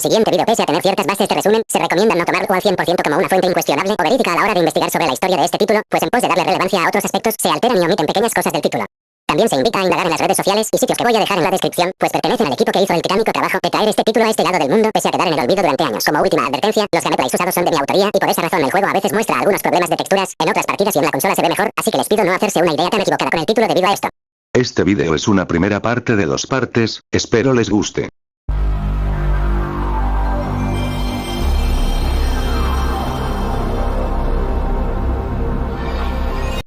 siguiente vídeo, pese a tener ciertas bases de resumen, se recomienda no tomarlo al 100% como una fuente incuestionable o verídica a la hora de investigar sobre la historia de este título, pues en pos de darle relevancia a otros aspectos, se alteran y omiten pequeñas cosas del título. También se invita a indagar en las redes sociales y sitios que voy a dejar en la descripción, pues pertenecen al equipo que hizo el titánico trabajo de traer este título a este lado del mundo, pese a quedar en el olvido durante años. Como última advertencia, los gameplays usados son de mi autoría y por esa razón el juego a veces muestra algunos problemas de texturas, en otras partidas y en la consola se ve mejor, así que les pido no hacerse una idea tan equivocada con el título debido a esto. Este vídeo es una primera parte de 2 partes, espero les guste.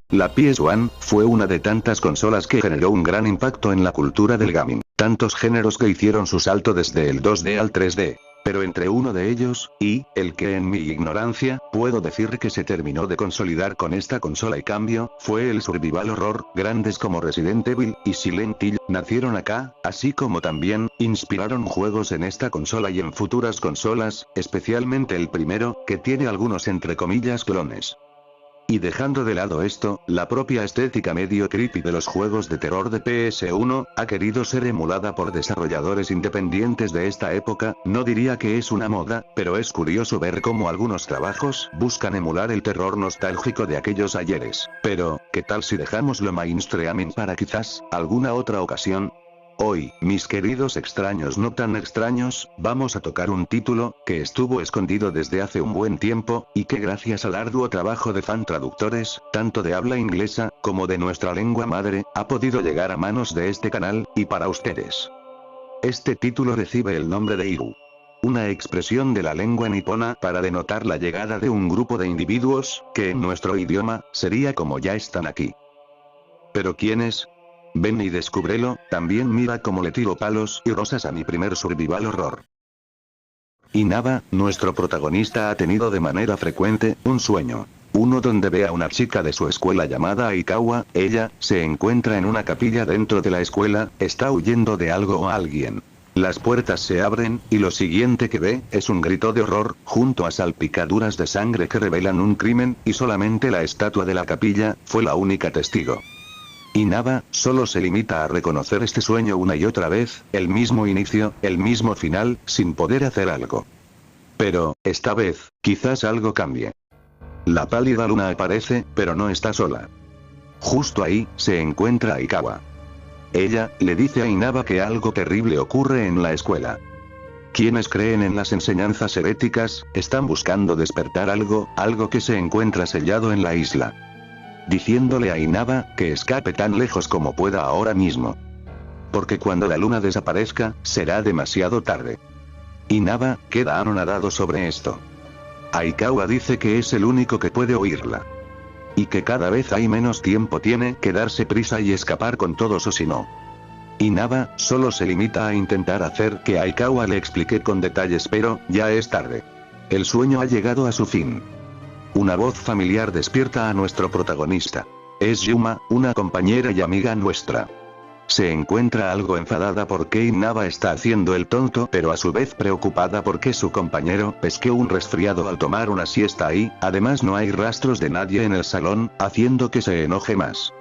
La PS1 fue una de tantas consolas que generó un gran impacto en la cultura del gaming. Tantos géneros que hicieron su salto desde el 2D al 3D. Pero entre uno de ellos, y el que en mi ignorancia, puedo decir que se terminó de consolidar con esta consola y cambio, fue el survival horror. Grandes como Resident Evil y Silent Hill nacieron acá, así como también inspiraron juegos en esta consola y en futuras consolas, especialmente el primero, que tiene algunos entre comillas clones. Y dejando de lado esto, la propia estética medio creepy de los juegos de terror de PS1, ha querido ser emulada por desarrolladores independientes de esta época. No diría que es una moda, pero es curioso ver cómo algunos trabajos buscan emular el terror nostálgico de aquellos ayeres. Pero, ¿qué tal si dejamos lo mainstreaming para quizás alguna otra ocasión? Hoy, mis queridos extraños no tan extraños, vamos a tocar un título, que estuvo escondido desde hace un buen tiempo, y que gracias al arduo trabajo de fan traductores, tanto de habla inglesa, como de nuestra lengua madre, ha podido llegar a manos de este canal, y para ustedes. Este título recibe el nombre de Igu. Una expresión de la lengua nipona para denotar la llegada de un grupo de individuos, que en nuestro idioma, sería como ya están aquí. ¿Pero quiénes? Ven y descúbrelo, también mira cómo le tiro palos y rosas a mi primer survival horror. Inaba, nuestro protagonista ha tenido de manera frecuente, un sueño. Uno donde ve a una chica de su escuela llamada Aikawa, ella, se encuentra en una capilla dentro de la escuela, está huyendo de algo o alguien. Las puertas se abren, y lo siguiente que ve, es un grito de horror, junto a salpicaduras de sangre que revelan un crimen, y solamente la estatua de la capilla, fue la única testigo. Inaba, solo se limita a reconocer este sueño una y otra vez, el mismo inicio, el mismo final, sin poder hacer algo. Pero, esta vez, quizás algo cambie. La pálida luna aparece, pero no está sola. Justo ahí, se encuentra Aikawa. Ella, le dice a Inaba que algo terrible ocurre en la escuela. Quienes creen en las enseñanzas heréticas, están buscando despertar algo que se encuentra sellado en la isla. Diciéndole a Inaba, que escape tan lejos como pueda ahora mismo. Porque cuando la luna desaparezca, será demasiado tarde. Inaba, queda anonadado sobre esto. Aikawa dice que es el único que puede oírla. Y que cada vez hay menos tiempo, tiene que darse prisa y escapar con todos o si no. Inaba, solo se limita a intentar hacer que Aikawa le explique con detalles, pero, ya es tarde. El sueño ha llegado a su fin. Una voz familiar despierta a nuestro protagonista. Es Yuma, una compañera y amiga nuestra. Se encuentra algo enfadada porque Inaba está haciendo el tonto, pero a su vez preocupada porque su compañero pesquó un resfriado al tomar una siesta ahí. Además no hay rastros de nadie en el salón, haciendo que se enoje más.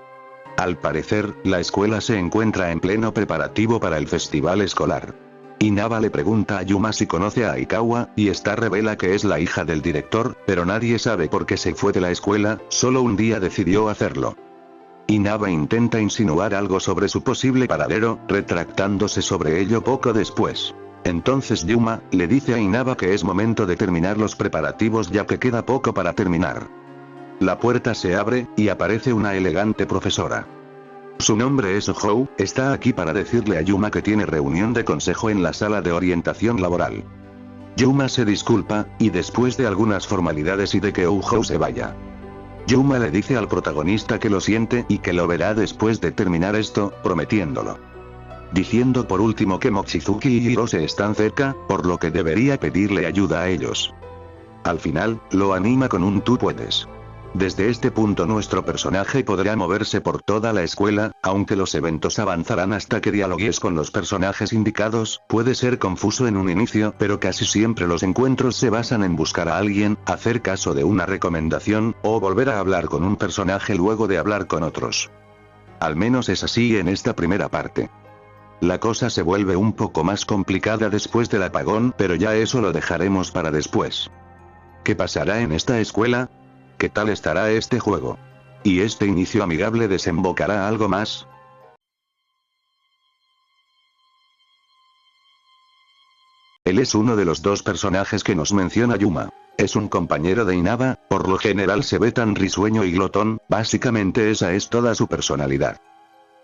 Al parecer, la escuela se encuentra en pleno preparativo para el festival escolar. Inaba le pregunta a Yuma si conoce a Aikawa, y esta revela que es la hija del director, pero nadie sabe por qué se fue de la escuela, solo un día decidió hacerlo. Inaba intenta insinuar algo sobre su posible paradero, retractándose sobre ello poco después. Entonces Yuma, le dice a Inaba que es momento de terminar los preparativos ya que queda poco para terminar. La puerta se abre, y aparece una elegante profesora. Su nombre es Ohou, está aquí para decirle a Yuma que tiene reunión de consejo en la sala de orientación laboral. Yuma se disculpa, y después de algunas formalidades y de que Ohou se vaya. Yuma le dice al protagonista que lo siente y que lo verá después de terminar esto, prometiéndolo. Diciendo por último que Mochizuki y Hirose están cerca, por lo que debería pedirle ayuda a ellos. Al final, lo anima con un "tú puedes". Desde este punto nuestro personaje podrá moverse por toda la escuela, aunque los eventos avanzarán hasta que dialogues con los personajes indicados. Puede ser confuso en un inicio, pero casi siempre los encuentros se basan en buscar a alguien, hacer caso de una recomendación, o volver a hablar con un personaje luego de hablar con otros. Al menos es así en esta primera parte. La cosa se vuelve un poco más complicada después del apagón, pero ya eso lo dejaremos para después. ¿Qué pasará en esta escuela? ¿Qué tal estará este juego? ¿Y este inicio amigable desembocará algo más? Él es uno de los dos personajes que nos menciona Yuma. Es un compañero de Inaba, por lo general se ve tan risueño y glotón, básicamente esa es toda su personalidad.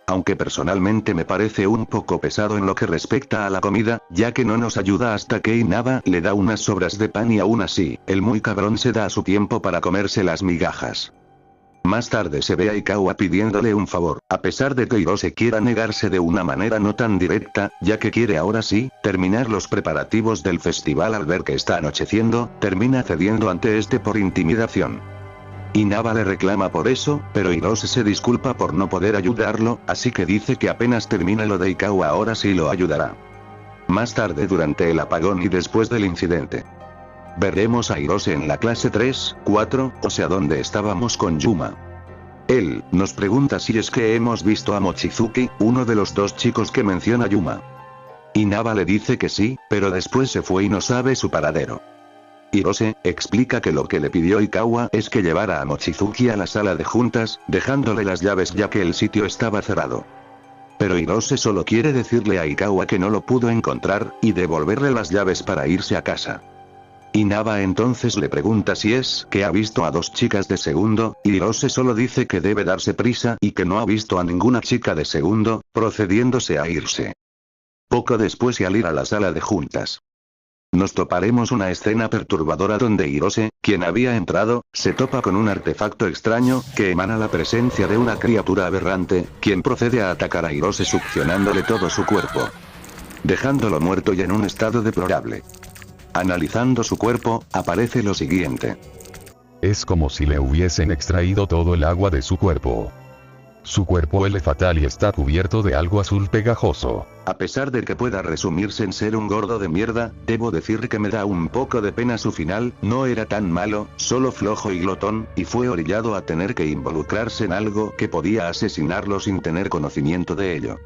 Aunque personalmente me parece un poco pesado en lo que respecta a la comida, ya que no nos ayuda hasta que Inaba le da unas sobras de pan y aún así, el muy cabrón se da su tiempo para comerse las migajas. Más tarde se ve a Ikawa pidiéndole un favor, a pesar de que Hirose quiera negarse de una manera no tan directa, ya que quiere ahora sí, terminar los preparativos del festival al ver que está anocheciendo, termina cediendo ante este por intimidación. Inaba le reclama por eso, pero Hirose se disculpa por no poder ayudarlo, así que dice que apenas termine lo de Ikawa ahora sí lo ayudará. Más tarde durante el apagón y después del incidente, veremos a Hirose en la clase 3, 4, o sea donde estábamos con Yuma. Él nos pregunta si es que hemos visto a Mochizuki, uno de los dos chicos que menciona Yuma. Inaba le dice que sí, pero después se fue y no sabe su paradero. Hirose explica que lo que le pidió Ikawa es que llevara a Mochizuki a la sala de juntas, dejándole las llaves ya que el sitio estaba cerrado. Pero Hirose solo quiere decirle a Ikawa que no lo pudo encontrar, y devolverle las llaves para irse a casa. Inaba entonces le pregunta si es que ha visto a dos chicas de segundo, y Hirose solo dice que debe darse prisa y que no ha visto a ninguna chica de segundo, procediéndose a irse. Poco después y al ir a la sala de juntas, nos toparemos una escena perturbadora donde Hirose, quien había entrado, se topa con un artefacto extraño, que emana la presencia de una criatura aberrante, quien procede a atacar a Hirose succionándole todo su cuerpo, dejándolo muerto y en un estado deplorable. Analizando su cuerpo, aparece lo siguiente. Es como si le hubiesen extraído todo el agua de su cuerpo. Su cuerpo huele fatal y está cubierto de algo azul pegajoso. A pesar de que pueda resumirse en ser un gordo de mierda, debo decir que me da un poco de pena su final, no era tan malo, solo flojo y glotón, y fue orillado a tener que involucrarse en algo que podía asesinarlo sin tener conocimiento de ello.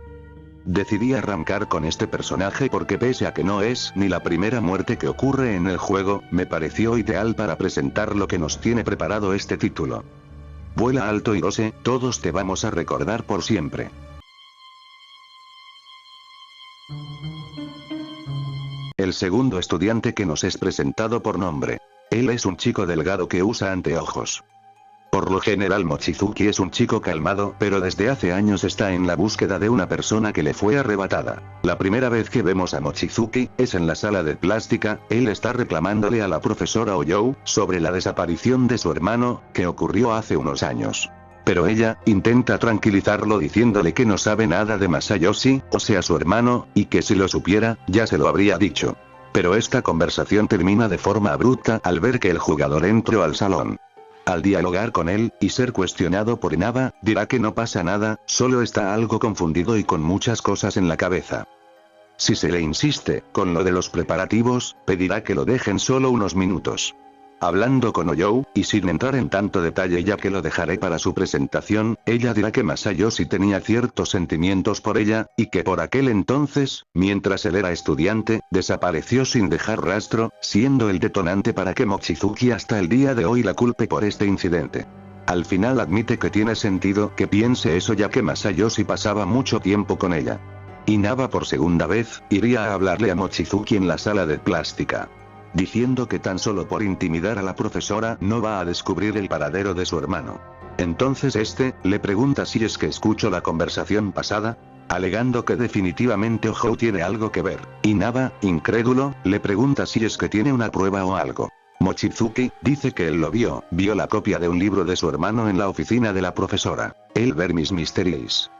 Decidí arrancar con este personaje porque pese a que no es ni la primera muerte que ocurre en el juego, me pareció ideal para presentar lo que nos tiene preparado este título. Vuela alto Hirose, todos te vamos a recordar por siempre. El segundo estudiante que nos es presentado por nombre. Él es un chico delgado que usa anteojos. Por lo general Mochizuki es un chico calmado, pero desde hace años está en la búsqueda de una persona que le fue arrebatada. La primera vez que vemos a Mochizuki, es en la sala de plástica, él está reclamándole a la profesora Oyou, sobre la desaparición de su hermano, que ocurrió hace unos años. Pero ella, intenta tranquilizarlo diciéndole que no sabe nada de Masayoshi, o sea su hermano, y que si lo supiera, ya se lo habría dicho. Pero esta conversación termina de forma abrupta al ver que el jugador entró al salón. Al dialogar con él, y ser cuestionado por Inaba, dirá que no pasa nada, solo está algo confundido y con muchas cosas en la cabeza. Si se le insiste, con lo de los preparativos, pedirá que lo dejen solo unos minutos. Hablando con Oyou, y sin entrar en tanto detalle ya que lo dejaré para su presentación, ella dirá que Masayoshi tenía ciertos sentimientos por ella, y que por aquel entonces, mientras él era estudiante, desapareció sin dejar rastro, siendo el detonante para que Mochizuki hasta el día de hoy la culpe por este incidente. Al final admite que tiene sentido que piense eso ya que Masayoshi pasaba mucho tiempo con ella. Inaba por segunda vez, iría a hablarle a Mochizuki en la sala de plástica, diciendo que tan solo por intimidar a la profesora no va a descubrir el paradero de su hermano. Entonces este, le pregunta si es que escuchó la conversación pasada, alegando que definitivamente Ojo tiene algo que ver. Inaba, incrédulo, le pregunta si es que tiene una prueba o algo. Mochizuki, dice que él lo vio la copia de un libro de su hermano en la oficina de la profesora, el Vermis Mysteries,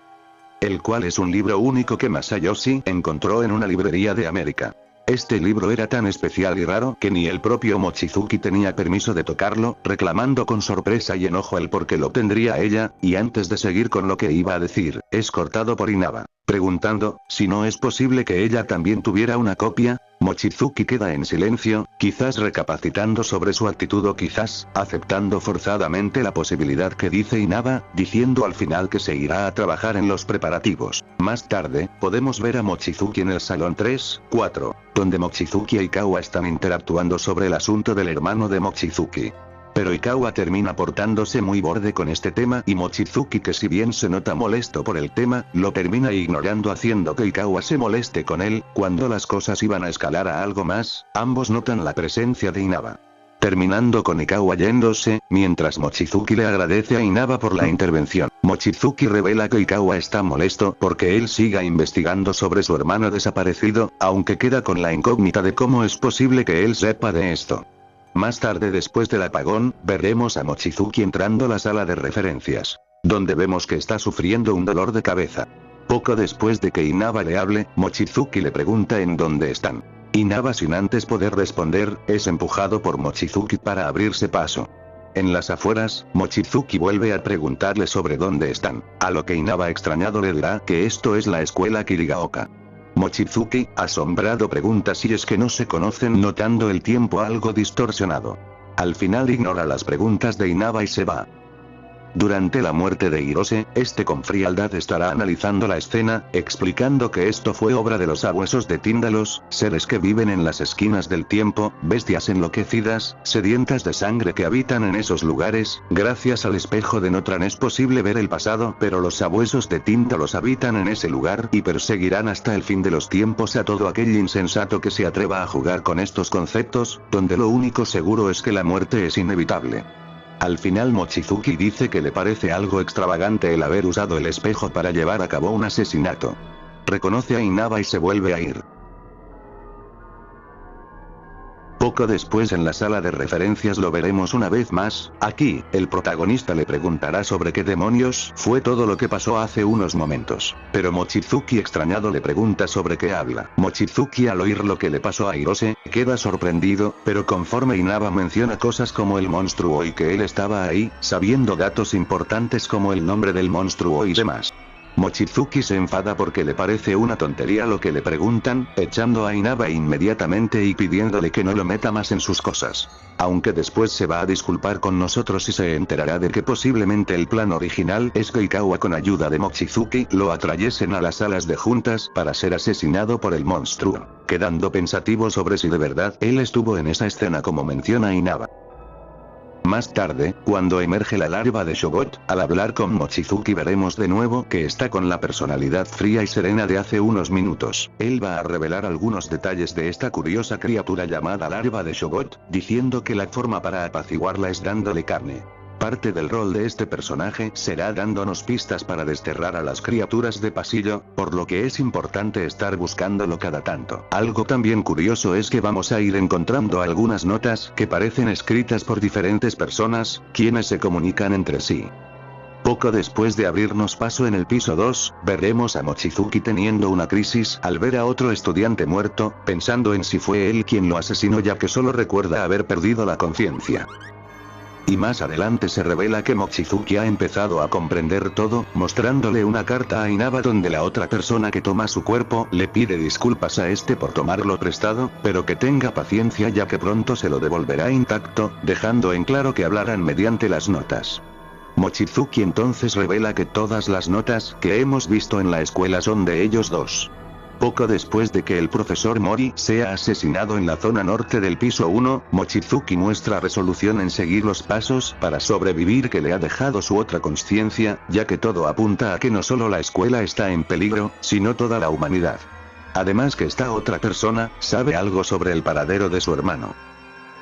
el cual es un libro único que Masayoshi encontró en una librería de América. Este libro era tan especial y raro que ni el propio Mochizuki tenía permiso de tocarlo, reclamando con sorpresa y enojo el por qué lo tendría ella, y antes de seguir con lo que iba a decir, es cortado por Inaba. preguntando si no es posible que ella también tuviera una copia. Mochizuki queda en silencio, quizás recapacitando sobre su actitud o quizás aceptando forzadamente la posibilidad que dice Inaba, diciendo al final que se irá a trabajar en los preparativos. Más tarde, podemos ver a Mochizuki en el salón 3-4, donde Mochizuki y Kawa están interactuando sobre el asunto del hermano de Mochizuki. Pero Ikawa termina portándose muy borde con este tema y Mochizuki, que si bien se nota molesto por el tema, lo termina ignorando, haciendo que Ikawa se moleste con él. Cuando las cosas iban a escalar a algo más, ambos notan la presencia de Inaba. Terminando con Ikawa yéndose, mientras Mochizuki le agradece a Inaba por la intervención. Mochizuki revela que Ikawa está molesto porque él siga investigando sobre su hermano desaparecido, aunque queda con la incógnita de cómo es posible que él sepa de esto. Más tarde, después del apagón, veremos a Mochizuki entrando a la sala de referencias, donde vemos que está sufriendo un dolor de cabeza. Poco después de que Inaba le hable, Mochizuki le pregunta en dónde están. Inaba, sin antes poder responder, es empujado por Mochizuki para abrirse paso. En las afueras, Mochizuki vuelve a preguntarle sobre dónde están, a lo que Inaba, extrañado, le dirá que esto es la escuela Kirigaoka. Mochizuki, asombrado, pregunta si es que no se conocen, notando el tiempo algo distorsionado. Al final ignora las preguntas de Inaba y se va. Durante la muerte de Hirose, este con frialdad estará analizando la escena, explicando que esto fue obra de los sabuesos de Tíndalos, seres que viven en las esquinas del tiempo, bestias enloquecidas, sedientas de sangre que habitan en esos lugares. Gracias al espejo de Notran es posible ver el pasado, pero los sabuesos de Tíndalos habitan en ese lugar y perseguirán hasta el fin de los tiempos a todo aquel insensato que se atreva a jugar con estos conceptos, donde lo único seguro es que la muerte es inevitable. Al final Mochizuki dice que le parece algo extravagante el haber usado el espejo para llevar a cabo un asesinato. Reconoce a Inaba y se vuelve a ir. Poco después, en la sala de referencias, lo veremos una vez más. Aquí, el protagonista le preguntará sobre qué demonios fue todo lo que pasó hace unos momentos. Pero Mochizuki, extrañado, le pregunta sobre qué habla. Mochizuki, al oír lo que le pasó a Hirose, queda sorprendido, pero conforme Inaba menciona cosas como el monstruo y que él estaba ahí, sabiendo datos importantes como el nombre del monstruo y demás, Mochizuki se enfada porque le parece una tontería lo que le preguntan, echando a Inaba inmediatamente y pidiéndole que no lo meta más en sus cosas. Aunque después se va a disculpar con nosotros y se enterará de que posiblemente el plan original es que Ikawa, con ayuda de Mochizuki, lo atrayesen a las salas de juntas para ser asesinado por el monstruo, quedando pensativo sobre si de verdad él estuvo en esa escena como menciona Inaba. Más tarde, cuando emerge la larva de Shogot, al hablar con Mochizuki veremos de nuevo que está con la personalidad fría y serena de hace unos minutos. Él va a revelar algunos detalles de esta curiosa criatura llamada larva de Shogot, diciendo que la forma para apaciguarla es dándole carne. Parte del rol de este personaje será dándonos pistas para desterrar a las criaturas de pasillo, por lo que es importante estar buscándolo cada tanto. Algo también curioso es que vamos a ir encontrando algunas notas que parecen escritas por diferentes personas, quienes se comunican entre sí. Poco después de abrirnos paso en el piso 2, veremos a Mochizuki teniendo una crisis al ver a otro estudiante muerto, pensando en si fue él quien lo asesinó, ya que solo recuerda haber perdido la conciencia. Y más adelante se revela que Mochizuki ha empezado a comprender todo, mostrándole una carta a Inaba donde la otra persona que toma su cuerpo le pide disculpas a este por tomarlo prestado, pero que tenga paciencia ya que pronto se lo devolverá intacto, dejando en claro que hablarán mediante las notas. Mochizuki entonces revela que todas las notas que hemos visto en la escuela son de ellos dos. Poco después de que el profesor Mori sea asesinado en la zona norte del piso 1, Mochizuki muestra resolución en seguir los pasos para sobrevivir que le ha dejado su otra conciencia, ya que todo apunta a que no solo la escuela está en peligro, sino toda la humanidad. Además que esta otra persona sabe algo sobre el paradero de su hermano.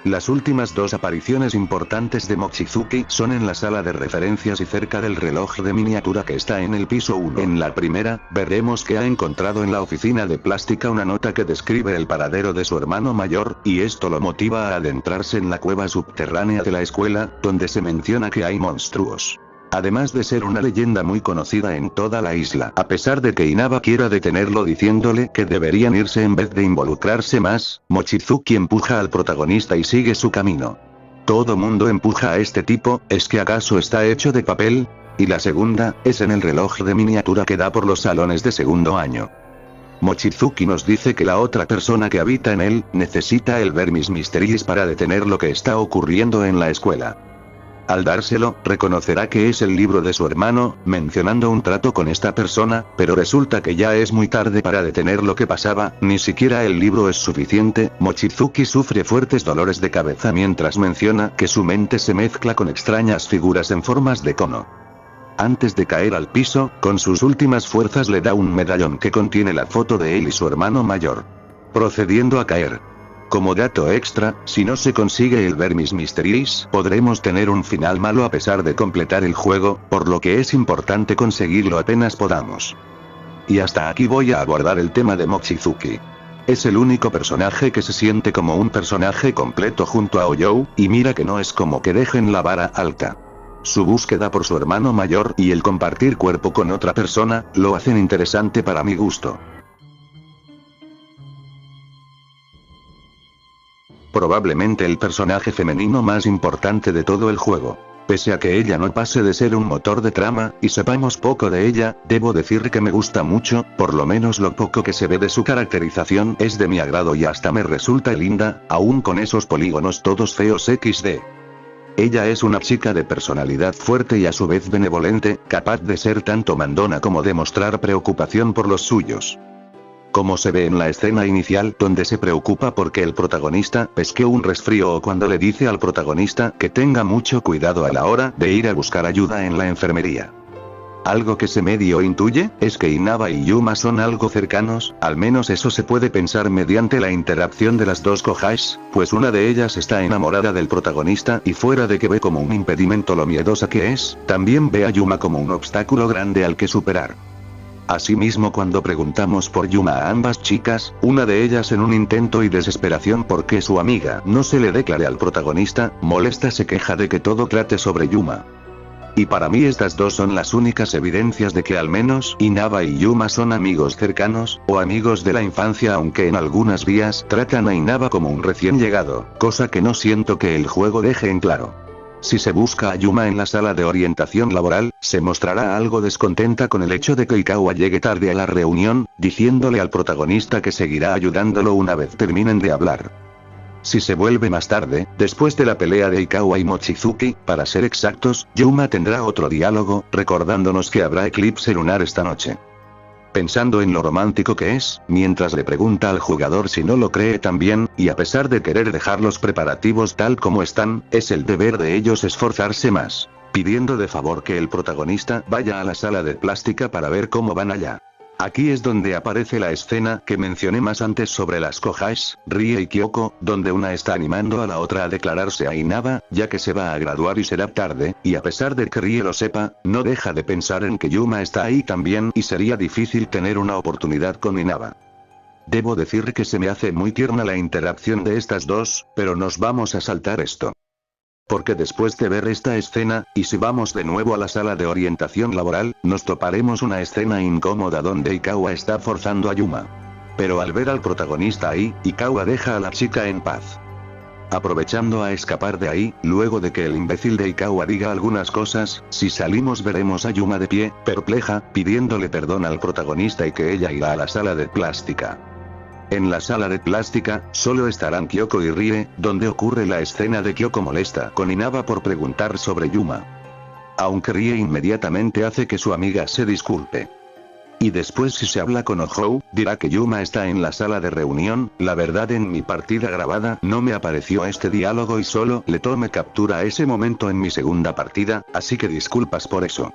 Las últimas dos apariciones importantes de Mochizuki son en la sala de referencias y cerca del reloj de miniatura que está en el piso 1. En la primera, veremos que ha encontrado en la oficina de plástica una nota que describe el paradero de su hermano mayor, y esto lo motiva a adentrarse en la cueva subterránea de la escuela, donde se menciona que hay monstruos. Además de ser una leyenda muy conocida en toda la isla. A pesar de que Inaba quiera detenerlo diciéndole que deberían irse en vez de involucrarse más, Mochizuki empuja al protagonista y sigue su camino. Todo mundo empuja a este tipo, ¿es que acaso está hecho de papel? Y la segunda, es en el reloj de miniatura que da por los salones de segundo año. Mochizuki nos dice que la otra persona que habita en él, necesita el Vermis Mysteries para detener lo que está ocurriendo en la escuela. Al dárselo, reconocerá que es el libro de su hermano, mencionando un trato con esta persona, pero resulta que ya es muy tarde para detener lo que pasaba, ni siquiera el libro es suficiente. Mochizuki sufre fuertes dolores de cabeza mientras menciona que su mente se mezcla con extrañas figuras en formas de cono. Antes de caer al piso, con sus últimas fuerzas le da un medallón que contiene la foto de él y su hermano mayor. Procediendo a caer. Como dato extra, si no se consigue el Vermis Mysteries, podremos tener un final malo a pesar de completar el juego, por lo que es importante conseguirlo apenas podamos. Y hasta aquí voy a abordar el tema de Mochizuki. Es el único personaje que se siente como un personaje completo junto a Oyou, y mira que no es como que dejen la vara alta. Su búsqueda por su hermano mayor y el compartir cuerpo con otra persona, lo hacen interesante para mi gusto. Probablemente el personaje femenino más importante de todo el juego. Pese a que ella no pase de ser un motor de trama, y sepamos poco de ella, debo decir que me gusta mucho, por lo menos lo poco que se ve de su caracterización es de mi agrado y hasta me resulta linda, aún con esos polígonos todos feos XD. Ella es una chica de personalidad fuerte y a su vez benevolente, capaz de ser tanto mandona como de mostrar preocupación por los suyos. Como se ve en la escena inicial donde se preocupa porque el protagonista pesque un resfrío o cuando le dice al protagonista que tenga mucho cuidado a la hora de ir a buscar ayuda en la enfermería. Algo que se medio intuye, es que Inaba y Yuma son algo cercanos, al menos eso se puede pensar mediante la interacción de las dos Kohais, pues una de ellas está enamorada del protagonista y fuera de que ve como un impedimento lo miedosa que es, también ve a Yuma como un obstáculo grande al que superar. Asimismo, cuando preguntamos por Yuma a ambas chicas, una de ellas en un intento y desesperación porque su amiga no se le declare al protagonista, molesta se queja de que todo trate sobre Yuma. Y para mí estas dos son las únicas evidencias de que al menos Inaba y Yuma son amigos cercanos, o amigos de la infancia, aunque en algunas vías tratan a Inaba como un recién llegado, cosa que no siento que el juego deje en claro. Si se busca a Yuma en la sala de orientación laboral, se mostrará algo descontenta con el hecho de que Ikawa llegue tarde a la reunión, diciéndole al protagonista que seguirá ayudándolo una vez terminen de hablar. Si se vuelve más tarde, después de la pelea de Ikawa y Mochizuki, para ser exactos, Yuma tendrá otro diálogo, recordándonos que habrá eclipse lunar esta noche. Pensando en lo romántico que es, mientras le pregunta al jugador si no lo cree también, y a pesar de querer dejar los preparativos tal como están, es el deber de ellos esforzarse más, pidiendo de favor que el protagonista vaya a la sala de plástica para ver cómo van allá. Aquí es donde aparece la escena que mencioné más antes sobre las Kohais, Rie y Kyoko, donde una está animando a la otra a declararse a Inaba, ya que se va a graduar y será tarde, y a pesar de que Rie lo sepa, no deja de pensar en que Yuma está ahí también y sería difícil tener una oportunidad con Inaba. Debo decir que se me hace muy tierna la interacción de estas dos, pero nos vamos a saltar esto. Porque después de ver esta escena, y si vamos de nuevo a la sala de orientación laboral, nos toparemos una escena incómoda donde Ikawa está forzando a Yuma. Pero al ver al protagonista ahí, Ikawa deja a la chica en paz. Aprovechando a escapar de ahí, luego de que el imbécil de Ikawa diga algunas cosas, si salimos veremos a Yuma de pie, perpleja, pidiéndole perdón al protagonista y que ella irá a la sala de plástica. En la sala de plástica, solo estarán Kyoko y Rie, donde ocurre la escena de Kyoko molesta con Inaba por preguntar sobre Yuma. Aunque Rie inmediatamente hace que su amiga se disculpe. Y después si se habla con Ohou, dirá que Yuma está en la sala de reunión. La verdad, en mi partida grabada no me apareció este diálogo y solo le tomé captura a ese momento en mi segunda partida, así que disculpas por eso.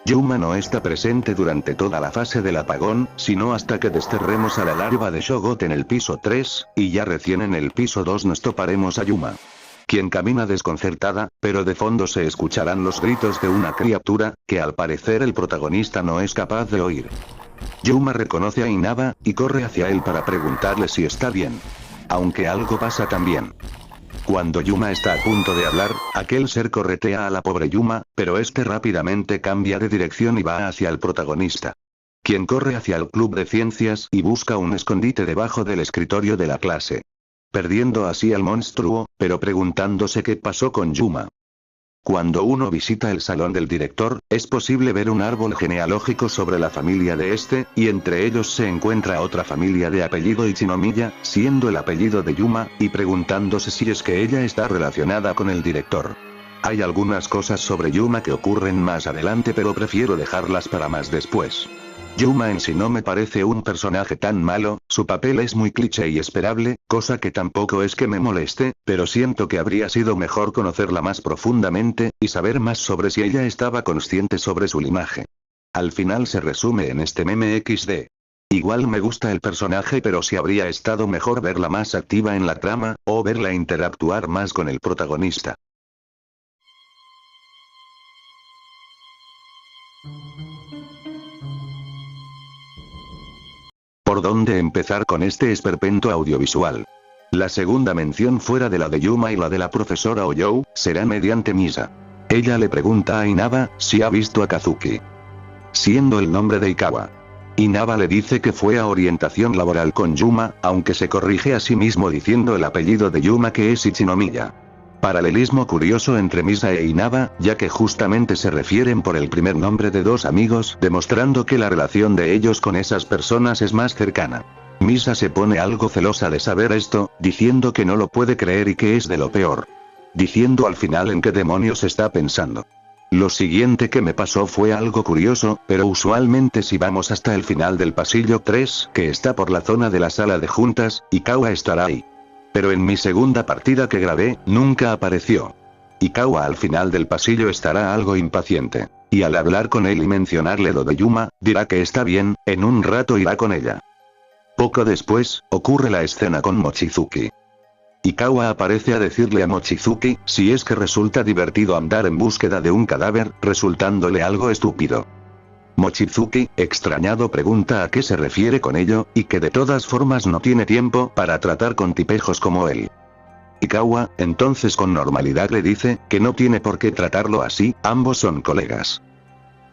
Yuma no está presente durante toda la fase del apagón, sino hasta que desterremos a la larva de Shogot en el piso 3, y ya recién en el piso 2 nos toparemos a Yuma, quien camina desconcertada, pero de fondo se escucharán los gritos de una criatura, que al parecer el protagonista no es capaz de oír. Yuma reconoce a Inaba, y corre hacia él para preguntarle si está bien. Aunque algo pasa también. Cuando Yuma está a punto de hablar, aquel ser corretea a la pobre Yuma, pero este rápidamente cambia de dirección y va hacia el protagonista, quien corre hacia el club de ciencias y busca un escondite debajo del escritorio de la clase. Perdiendo así al monstruo, pero preguntándose qué pasó con Yuma. Cuando uno visita el salón del director, es posible ver un árbol genealógico sobre la familia de este, y entre ellos se encuentra otra familia de apellido Ichinomiya, siendo el apellido de Yuma, y preguntándose si es que ella está relacionada con el director. Hay algunas cosas sobre Yuma que ocurren más adelante, pero prefiero dejarlas para más después. Yuma en sí no me parece un personaje tan malo, su papel es muy cliché y esperable, cosa que tampoco es que me moleste, pero siento que habría sido mejor conocerla más profundamente, y saber más sobre si ella estaba consciente sobre su linaje. Al final se resume en este meme XD. Igual me gusta el personaje, pero si habría estado mejor verla más activa en la trama, o verla interactuar más con el protagonista. ¿Por dónde empezar con este esperpento audiovisual? La segunda mención fuera de la de Yuma y la de la profesora Oyou, será mediante Misa. Ella le pregunta a Inaba si ha visto a Kazuki, siendo el nombre de Ikawa. Inaba le dice que fue a orientación laboral con Yuma, aunque se corrige a sí mismo diciendo el apellido de Yuma, que es Ichinomiya. Paralelismo curioso entre Misa e Inaba, ya que justamente se refieren por el primer nombre de dos amigos, demostrando que la relación de ellos con esas personas es más cercana. Misa se pone algo celosa de saber esto, diciendo que no lo puede creer y que es de lo peor. Diciendo al final en qué demonios está pensando. Lo siguiente que me pasó fue algo curioso, pero usualmente si vamos hasta el final del pasillo 3, que está por la zona de la sala de juntas, Ikawa estará ahí. Pero en mi segunda partida que grabé, nunca apareció. Ikawa al final del pasillo estará algo impaciente. Y al hablar con él y mencionarle lo de Yuma, dirá que está bien, en un rato irá con ella. Poco después, ocurre la escena con Mochizuki. Ikawa aparece a decirle a Mochizuki, si es que resulta divertido andar en búsqueda de un cadáver, resultándole algo estúpido. Mochizuki, extrañado, pregunta a qué se refiere con ello, y que de todas formas no tiene tiempo para tratar con tipejos como él. Ikawa, entonces con normalidad le dice, que no tiene por qué tratarlo así, ambos son colegas.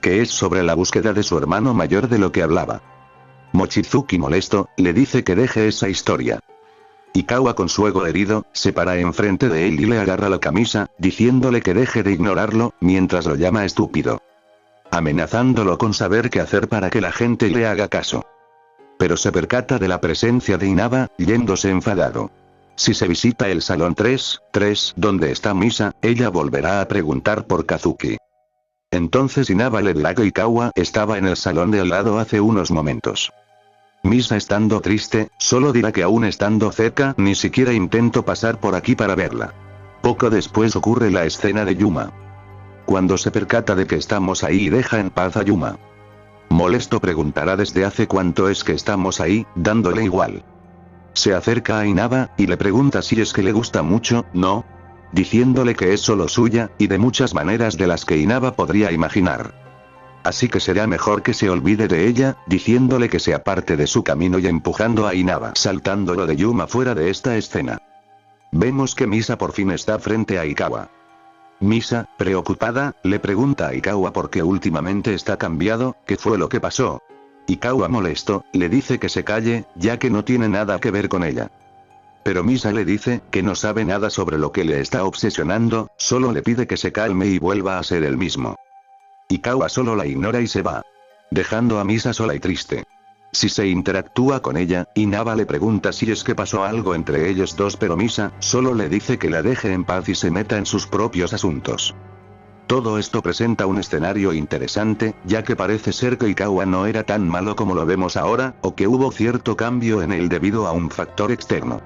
Que es sobre la búsqueda de su hermano mayor de lo que hablaba. Mochizuki molesto, le dice que deje esa historia. Ikawa con su ego herido, se para enfrente de él y le agarra la camisa, diciéndole que deje de ignorarlo, mientras lo llama estúpido. Amenazándolo con saber qué hacer para que la gente le haga caso. Pero se percata de la presencia de Inaba, yéndose enfadado. Si se visita el salón 3, donde está Misa, ella volverá a preguntar por Kazuki. Entonces Inaba le dirá que Ikawa estaba en el salón de al lado hace unos momentos. Misa, estando triste, solo dirá que aún estando cerca, ni siquiera intento pasar por aquí para verla. Poco después ocurre la escena de Yuma. Cuando se percata de que estamos ahí y deja en paz a Yuma. Molesto preguntará desde hace cuánto es que estamos ahí, dándole igual. Se acerca a Inaba, y le pregunta si es que le gusta mucho, ¿no? Diciéndole que es solo suya, y de muchas maneras de las que Inaba podría imaginar. Así que será mejor que se olvide de ella, diciéndole que se aparte de su camino y empujando a Inaba, saltando lo de Yuma fuera de esta escena. Vemos que Misa por fin está frente a Ikawa. Misa, preocupada, le pregunta a Ikawa por qué últimamente está cambiado, qué fue lo que pasó. Ikawa molesto, le dice que se calle, ya que no tiene nada que ver con ella. Pero Misa le dice que no sabe nada sobre lo que le está obsesionando, solo le pide que se calme y vuelva a ser el mismo. Ikawa solo la ignora y se va, dejando a Misa sola y triste. Si se interactúa con ella, Inaba le pregunta si es que pasó algo entre ellos dos, pero Misa solo le dice que la deje en paz y se meta en sus propios asuntos. Todo esto presenta un escenario interesante, ya que parece ser que Ikawa no era tan malo como lo vemos ahora, o que hubo cierto cambio en él debido a un factor externo.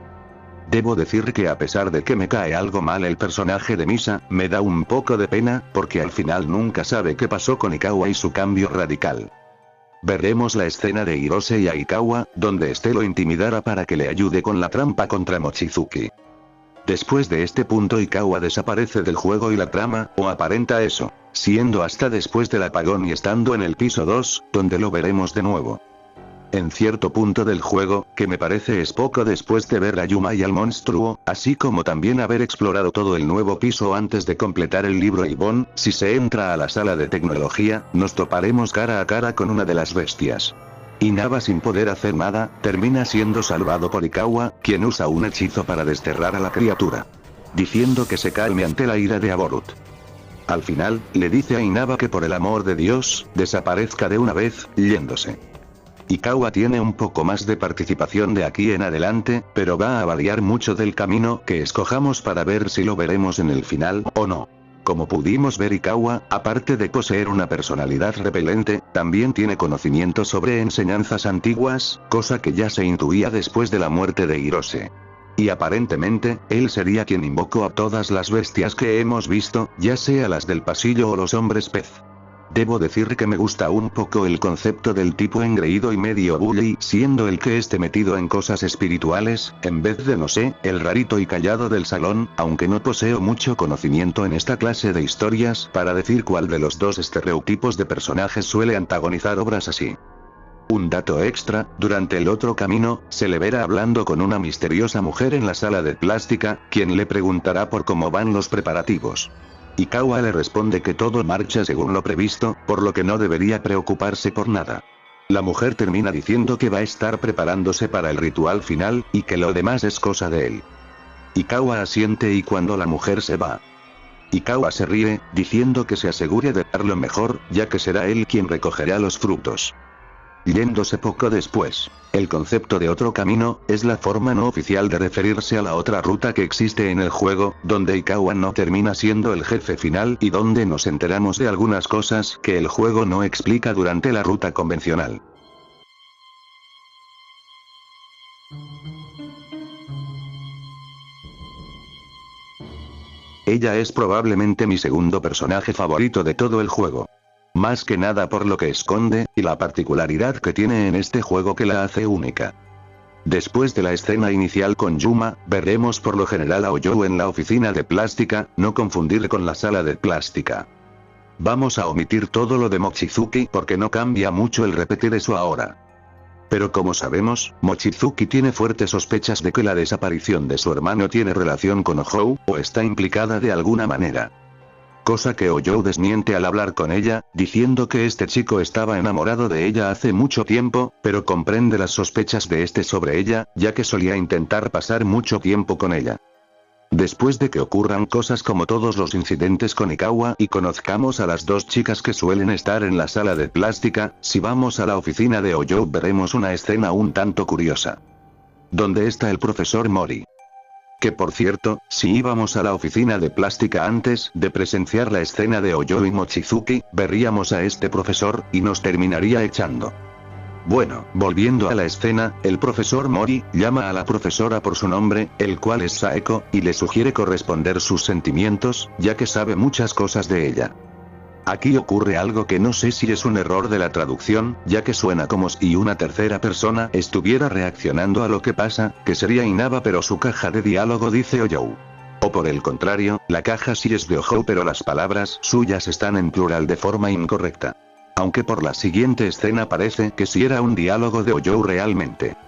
Debo decir que a pesar de que me cae algo mal el personaje de Misa, me da un poco de pena, porque al final nunca sabe qué pasó con Ikawa y su cambio radical. Veremos la escena de Hirose y Aikawa, donde este lo intimidará para que le ayude con la trampa contra Mochizuki. Después de este punto Ikawa desaparece del juego y la trama, o aparenta eso, siendo hasta después del apagón y estando en el piso 2, donde lo veremos de nuevo. En cierto punto del juego, que me parece es poco después de ver a Yuma y al monstruo, así como también haber explorado todo el nuevo piso antes de completar el libro Ibon, si se entra a la sala de tecnología, nos toparemos cara a cara con una de las bestias. Inaba, sin poder hacer nada, termina siendo salvado por Ikawa, quien usa un hechizo para desterrar a la criatura, diciendo que se calme ante la ira de Aborut. Al final, le dice a Inaba que por el amor de Dios, desaparezca de una vez, yéndose. Ikawa tiene un poco más de participación de aquí en adelante, pero va a variar mucho del camino que escojamos para ver si lo veremos en el final, o no. Como pudimos ver, Ikawa, aparte de poseer una personalidad repelente, también tiene conocimiento sobre enseñanzas antiguas, cosa que ya se intuía después de la muerte de Hirose. Y aparentemente, él sería quien invocó a todas las bestias que hemos visto, ya sea las del pasillo o los hombres pez. Debo decir que me gusta un poco el concepto del tipo engreído y medio bully, siendo el que esté metido en cosas espirituales, en vez de no sé, el rarito y callado del salón, aunque no poseo mucho conocimiento en esta clase de historias para decir cuál de los dos estereotipos de personajes suele antagonizar obras así. Un dato extra, durante el otro camino, se le verá hablando con una misteriosa mujer en la sala de plástica, quien le preguntará por cómo van los preparativos. Ikawa le responde que todo marcha según lo previsto, por lo que no debería preocuparse por nada. La mujer termina diciendo que va a estar preparándose para el ritual final, y que lo demás es cosa de él. Ikawa asiente y cuando la mujer se va, Ikawa se ríe, diciendo que se asegure de dar lo mejor, ya que será él quien recogerá los frutos. Yéndose poco después, el concepto de otro camino, es la forma no oficial de referirse a la otra ruta que existe en el juego, donde Ikawa no termina siendo el jefe final y donde nos enteramos de algunas cosas que el juego no explica durante la ruta convencional. Ella es probablemente mi segundo personaje favorito de todo el juego. Más que nada por lo que esconde, y la particularidad que tiene en este juego que la hace única. Después de la escena inicial con Yuma, veremos por lo general a Oyou en la oficina de plástica, no confundir con la sala de plástica. Vamos a omitir todo lo de Mochizuki porque no cambia mucho el repetir eso ahora. Pero como sabemos, Mochizuki tiene fuertes sospechas de que la desaparición de su hermano tiene relación con Oyou, o está implicada de alguna manera. Cosa que Oyou desmiente al hablar con ella, diciendo que este chico estaba enamorado de ella hace mucho tiempo, pero comprende las sospechas de este sobre ella, ya que solía intentar pasar mucho tiempo con ella. Después de que ocurran cosas como todos los incidentes con Ikawa y conozcamos a las dos chicas que suelen estar en la sala de plástica, si vamos a la oficina de Oyou veremos una escena un tanto curiosa. ¿Dónde está el profesor Mori? Que por cierto, si íbamos a la oficina de plástica antes de presenciar la escena de Oyou y Mochizuki, veríamos a este profesor, y nos terminaría echando. Bueno, volviendo a la escena, el profesor Mori llama a la profesora por su nombre, el cual es Saeko, y le sugiere corresponder sus sentimientos, ya que sabe muchas cosas de ella. Aquí ocurre algo que no sé si es un error de la traducción, ya que suena como si una tercera persona estuviera reaccionando a lo que pasa, que sería Inaba pero su caja de diálogo dice Oyou. O por el contrario, la caja sí es de Oyou pero las palabras suyas están en plural de forma incorrecta. Aunque por la siguiente escena parece que sí era un diálogo de Oyou realmente.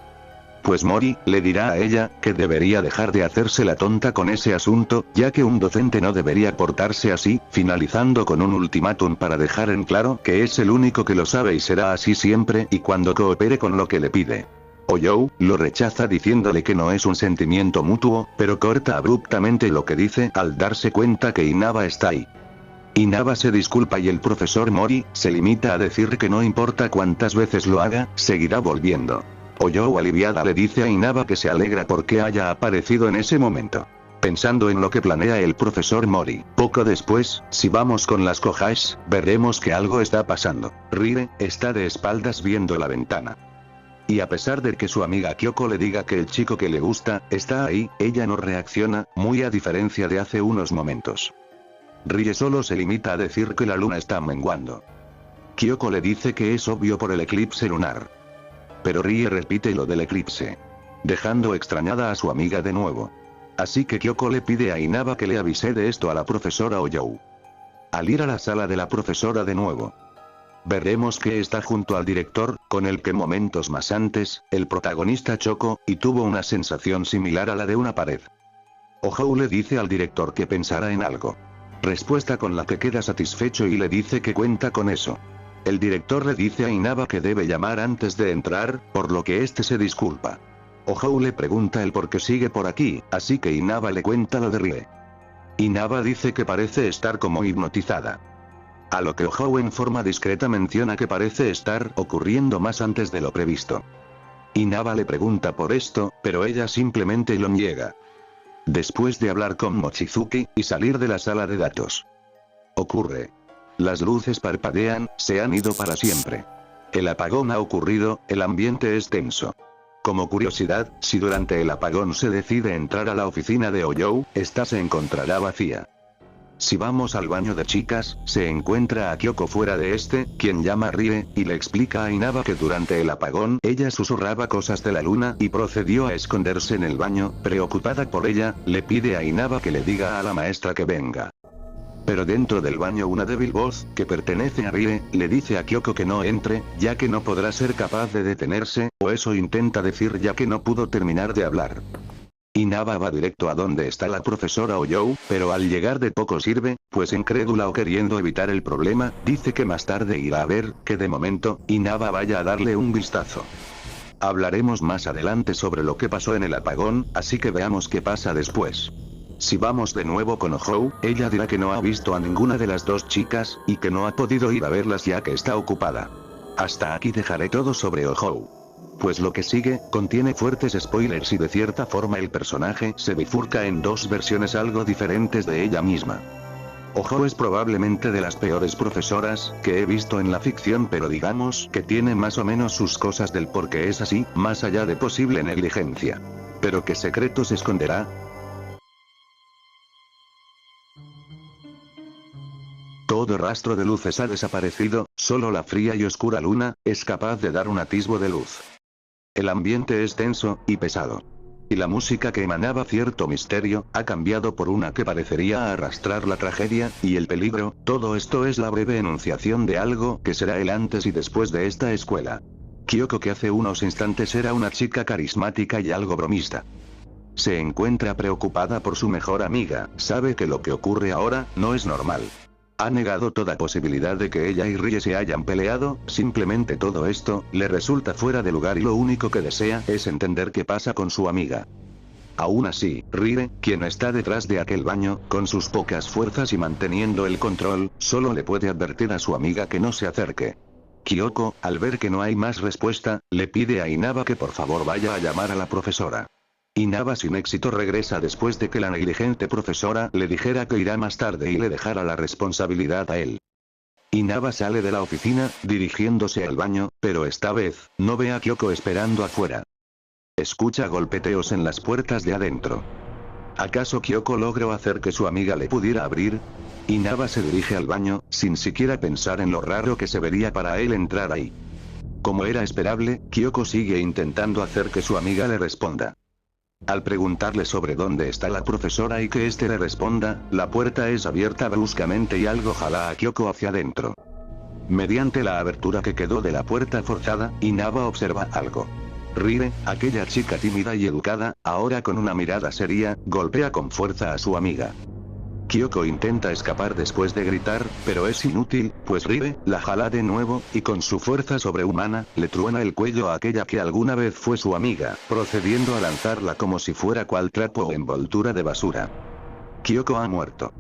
Pues Mori le dirá a ella que debería dejar de hacerse la tonta con ese asunto, ya que un docente no debería portarse así, finalizando con un ultimátum para dejar en claro que es el único que lo sabe y será así siempre y cuando coopere con lo que le pide. Oyou lo rechaza diciéndole que no es un sentimiento mutuo, pero corta abruptamente lo que dice al darse cuenta que Inaba está ahí. Inaba se disculpa y el profesor Mori se limita a decir que no importa cuántas veces lo haga, seguirá volviendo. Oyou aliviada le dice a Inaba que se alegra porque haya aparecido en ese momento. Pensando en lo que planea el profesor Mori. Poco después, si vamos con las Kohashi, veremos que algo está pasando. Rie está de espaldas viendo la ventana. Y a pesar de que su amiga Kyoko le diga que el chico que le gusta está ahí, ella no reacciona, muy a diferencia de hace unos momentos. Rie solo se limita a decir que la luna está menguando. Kyoko le dice que es obvio por el eclipse lunar. Pero Rie repite lo del eclipse, dejando extrañada a su amiga de nuevo. Así que Kyoko le pide a Inaba que le avise de esto a la profesora Oyou. Al ir a la sala de la profesora de nuevo, veremos que está junto al director, con el que momentos más antes, el protagonista chocó, y tuvo una sensación similar a la de una pared. Oyou le dice al director que pensará en algo. Respuesta con la que queda satisfecho y le dice que cuenta con eso. El director le dice a Inaba que debe llamar antes de entrar, por lo que este se disculpa. Oyou le pregunta el por qué sigue por aquí, así que Inaba le cuenta lo de Rie. Inaba dice que parece estar como hipnotizada. A lo que Ohou en forma discreta menciona que parece estar ocurriendo más antes de lo previsto. Inaba le pregunta por esto, pero ella simplemente lo niega. Después de hablar con Mochizuki, y salir de la sala de datos. Ocurre. Las luces parpadean, se han ido para siempre. El apagón ha ocurrido, el ambiente es tenso. Como curiosidad, si durante el apagón se decide entrar a la oficina de Oyou, esta se encontrará vacía. Si vamos al baño de chicas, se encuentra a Kyoko fuera de este, quien llama a Rie, y le explica a Inaba que durante el apagón, ella susurraba cosas de la luna y procedió a esconderse en el baño. Preocupada por ella, le pide a Inaba que le diga a la maestra que venga. Pero dentro del baño una débil voz, que pertenece a Rie, le dice a Kyoko que no entre, ya que no podrá ser capaz de detenerse, o eso intenta decir ya que no pudo terminar de hablar. Inaba va directo a donde está la profesora Oyou, pero al llegar de poco sirve, pues incrédula o queriendo evitar el problema, dice que más tarde irá a ver, que de momento, Inaba vaya a darle un vistazo. Hablaremos más adelante sobre lo que pasó en el apagón, así que veamos qué pasa después. Si vamos de nuevo con Ohou, ella dirá que no ha visto a ninguna de las dos chicas, y que no ha podido ir a verlas ya que está ocupada. Hasta aquí dejaré todo sobre Ohou. Pues lo que sigue, contiene fuertes spoilers y de cierta forma el personaje se bifurca en dos versiones algo diferentes de ella misma. Ohou es probablemente de las peores profesoras que he visto en la ficción, pero digamos que tiene más o menos sus cosas del por qué es así, más allá de posible negligencia. ¿Pero qué secretos esconderá? Todo rastro de luces ha desaparecido, solo la fría y oscura luna es capaz de dar un atisbo de luz. El ambiente es tenso y pesado. Y la música que emanaba cierto misterio, ha cambiado por una que parecería arrastrar la tragedia y el peligro. Todo esto es la breve enunciación de algo que será el antes y después de esta escuela. Kyoko, que hace unos instantes era una chica carismática y algo bromista, se encuentra preocupada por su mejor amiga, sabe que lo que ocurre ahora no es normal. Ha negado toda posibilidad de que ella y Rie se hayan peleado, simplemente todo esto le resulta fuera de lugar y lo único que desea es entender qué pasa con su amiga. Aún así, Rie, quien está detrás de aquel baño, con sus pocas fuerzas y manteniendo el control, solo le puede advertir a su amiga que no se acerque. Kyoko, al ver que no hay más respuesta, le pide a Inaba que por favor vaya a llamar a la profesora. Inaba sin éxito regresa después de que la negligente profesora le dijera que irá más tarde y le dejara la responsabilidad a él. Inaba sale de la oficina, dirigiéndose al baño, pero esta vez, no ve a Kyoko esperando afuera. Escucha golpeteos en las puertas de adentro. ¿Acaso Kyoko logró hacer que su amiga le pudiera abrir? Inaba se dirige al baño, sin siquiera pensar en lo raro que se vería para él entrar ahí. Como era esperable, Kyoko sigue intentando hacer que su amiga le responda. Al preguntarle sobre dónde está la profesora y que éste le responda, la puerta es abierta bruscamente y algo jala a Kyoko hacia adentro. Mediante la abertura que quedó de la puerta forzada, Inaba observa algo. Rie, aquella chica tímida y educada, ahora con una mirada seria, golpea con fuerza a su amiga. Kyoko intenta escapar después de gritar, pero es inútil, pues Rie la jala de nuevo, y con su fuerza sobrehumana, le truena el cuello a aquella que alguna vez fue su amiga, procediendo a lanzarla como si fuera cual trapo o envoltura de basura. Kyoko ha muerto.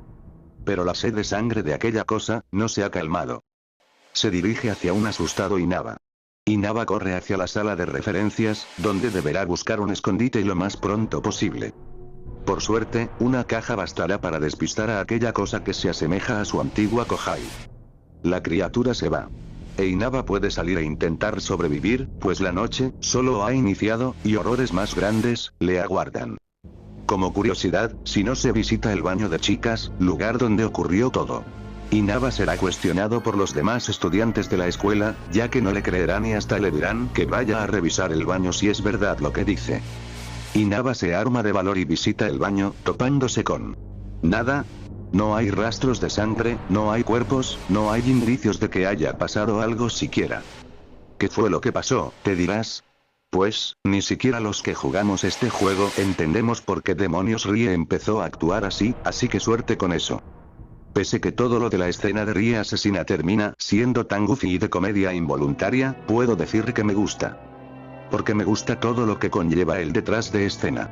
Pero la sed de sangre de aquella cosa, no se ha calmado. Se dirige hacia un asustado Inaba. Inaba corre hacia la sala de referencias, donde deberá buscar un escondite lo más pronto posible. Por suerte, una caja bastará para despistar a aquella cosa que se asemeja a su antigua Kohai. La criatura se va. E Inaba puede salir e intentar sobrevivir, pues la noche solo ha iniciado, y horrores más grandes le aguardan. Como curiosidad, si no se visita el baño de chicas, lugar donde ocurrió todo, Inaba será cuestionado por los demás estudiantes de la escuela, ya que no le creerán y hasta le dirán que vaya a revisar el baño si es verdad lo que dice. Inaba se arma de valor y visita el baño, topándose con nada. No hay rastros de sangre, no hay cuerpos, no hay indicios de que haya pasado algo siquiera. ¿Qué fue lo que pasó, te dirás? Pues, ni siquiera los que jugamos este juego entendemos por qué demonios Rie empezó a actuar así que suerte con eso. Pese que todo lo de la escena de Rie asesina termina siendo tan goofy y de comedia involuntaria, puedo decir que me gusta. Porque me gusta todo lo que conlleva el detrás de escena.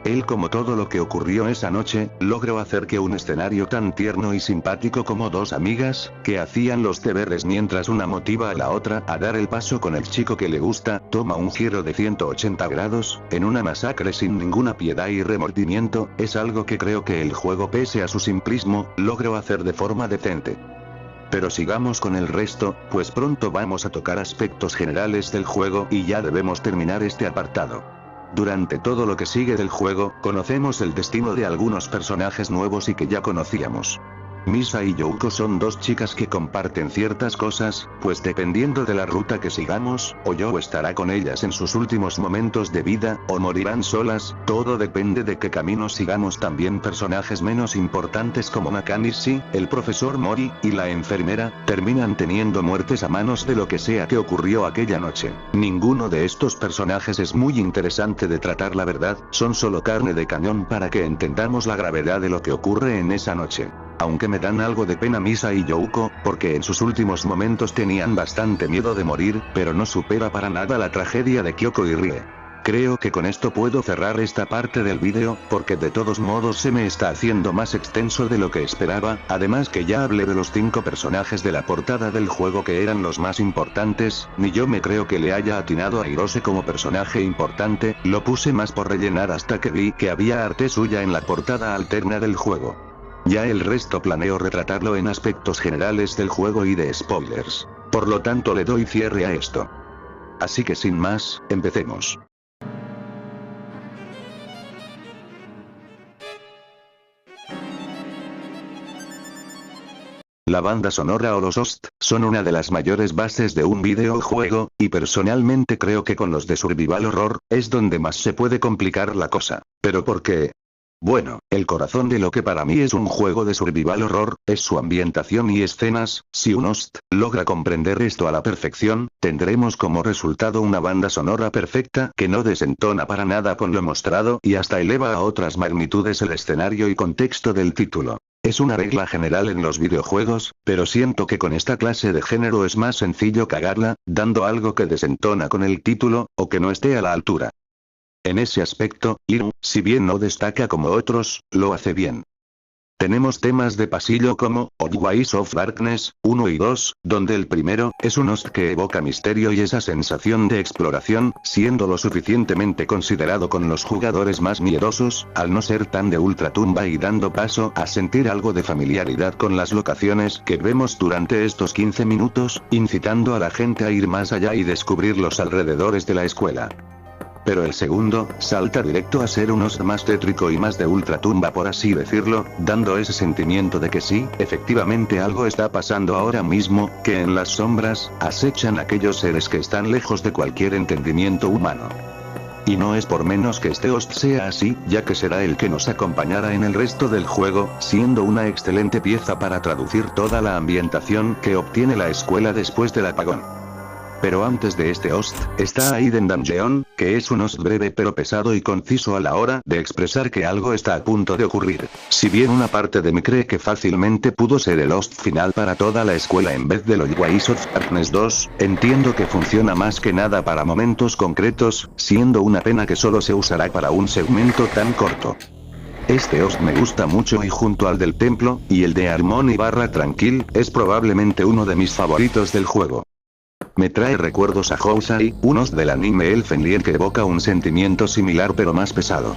Él, como todo lo que ocurrió esa noche, logró hacer que un escenario tan tierno y simpático como dos amigas, que hacían los deberes mientras una motiva a la otra a dar el paso con el chico que le gusta, toma un giro de 180 grados, en una masacre sin ninguna piedad y remordimiento, es algo que creo que el juego, pese a su simplismo, logró hacer de forma decente. Pero sigamos con el resto, pues pronto vamos a tocar aspectos generales del juego y ya debemos terminar este apartado. Durante todo lo que sigue del juego, conocemos el destino de algunos personajes nuevos y que ya conocíamos. Misa y Youko son dos chicas que comparten ciertas cosas, pues dependiendo de la ruta que sigamos, o Yo estará con ellas en sus últimos momentos de vida, o morirán solas, todo depende de qué camino sigamos. También personajes menos importantes como Nakanishi, el profesor Mori, y la enfermera, terminan teniendo muertes a manos de lo que sea que ocurrió aquella noche. Ninguno de estos personajes es muy interesante de tratar, la verdad, son solo carne de cañón para que entendamos la gravedad de lo que ocurre en esa noche. Aunque me dan algo de pena Misa y Youko, porque en sus últimos momentos tenían bastante miedo de morir, pero no supera para nada la tragedia de Kyoko y Rie. Creo que con esto puedo cerrar esta parte del vídeo, porque de todos modos se me está haciendo más extenso de lo que esperaba, además que ya hablé de los 5 personajes de la portada del juego que eran los más importantes, ni yo me creo que le haya atinado a Hirose como personaje importante, lo puse más por rellenar hasta que vi que había arte suya en la portada alterna del juego. Ya el resto planeo retratarlo en aspectos generales del juego y de spoilers. Por lo tanto le doy cierre a esto. Así que sin más, empecemos. La banda sonora o los OST, son una de las mayores bases de un videojuego, y personalmente creo que con los de Survival Horror, es donde más se puede complicar la cosa. ¿Pero por qué? Bueno, el corazón de lo que para mí es un juego de survival horror, es su ambientación y escenas. Si un host logra comprender esto a la perfección, tendremos como resultado una banda sonora perfecta que no desentona para nada con lo mostrado y hasta eleva a otras magnitudes el escenario y contexto del título. Es una regla general en los videojuegos, pero siento que con esta clase de género es más sencillo cagarla, dando algo que desentona con el título, o que no esté a la altura. En ese aspecto, Iru, si bien no destaca como otros, lo hace bien. Tenemos temas de pasillo como Always of Darkness 1 y 2, donde el primero es un host que evoca misterio y esa sensación de exploración, siendo lo suficientemente considerado con los jugadores más miedosos, al no ser tan de ultratumba y dando paso a sentir algo de familiaridad con las locaciones que vemos durante estos 15 minutos, incitando a la gente a ir más allá y descubrir los alrededores de la escuela. Pero el segundo, salta directo a ser un host más tétrico y más de ultratumba por así decirlo, dando ese sentimiento de que sí, efectivamente algo está pasando ahora mismo, que en las sombras, acechan aquellos seres que están lejos de cualquier entendimiento humano. Y no es por menos que este host sea así, ya que será el que nos acompañará en el resto del juego, siendo una excelente pieza para traducir toda la ambientación que obtiene la escuela después del apagón. Pero antes de este host, está Hidden Dungeon, que es un host breve pero pesado y conciso a la hora de expresar que algo está a punto de ocurrir. Si bien una parte de mí cree que fácilmente pudo ser el host final para toda la escuela en vez de los Always of Darkness 2, entiendo que funciona más que nada para momentos concretos, siendo una pena que solo se usará para un segmento tan corto. Este host me gusta mucho y junto al del templo, y el de Harmony / Tranquil, es probablemente uno de mis favoritos del juego. Me trae recuerdos a Housai, un host del anime Elfen Lied que evoca un sentimiento similar pero más pesado.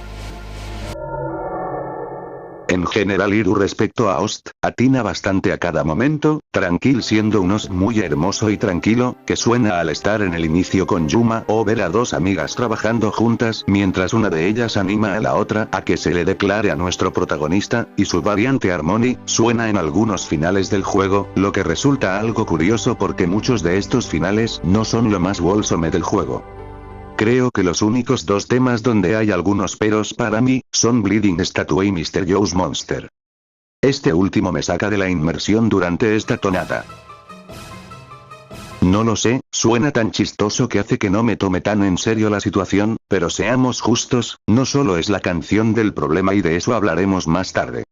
En general Iru respecto a host, atina bastante a cada momento, Tranquil siendo un host muy hermoso y tranquilo, que suena al estar en el inicio con Yuma o ver a dos amigas trabajando juntas mientras una de ellas anima a la otra a que se le declare a nuestro protagonista, y su variante Harmony, suena en algunos finales del juego, lo que resulta algo curioso porque muchos de estos finales no son lo más wholesome del juego. Creo que los únicos dos temas donde hay algunos peros para mí, son Bleeding Statue y Mysterious Monster. Este último me saca de la inmersión durante esta tonada. No lo sé, suena tan chistoso que hace que no me tome tan en serio la situación, pero seamos justos, no solo es la canción del problema y de eso hablaremos más tarde.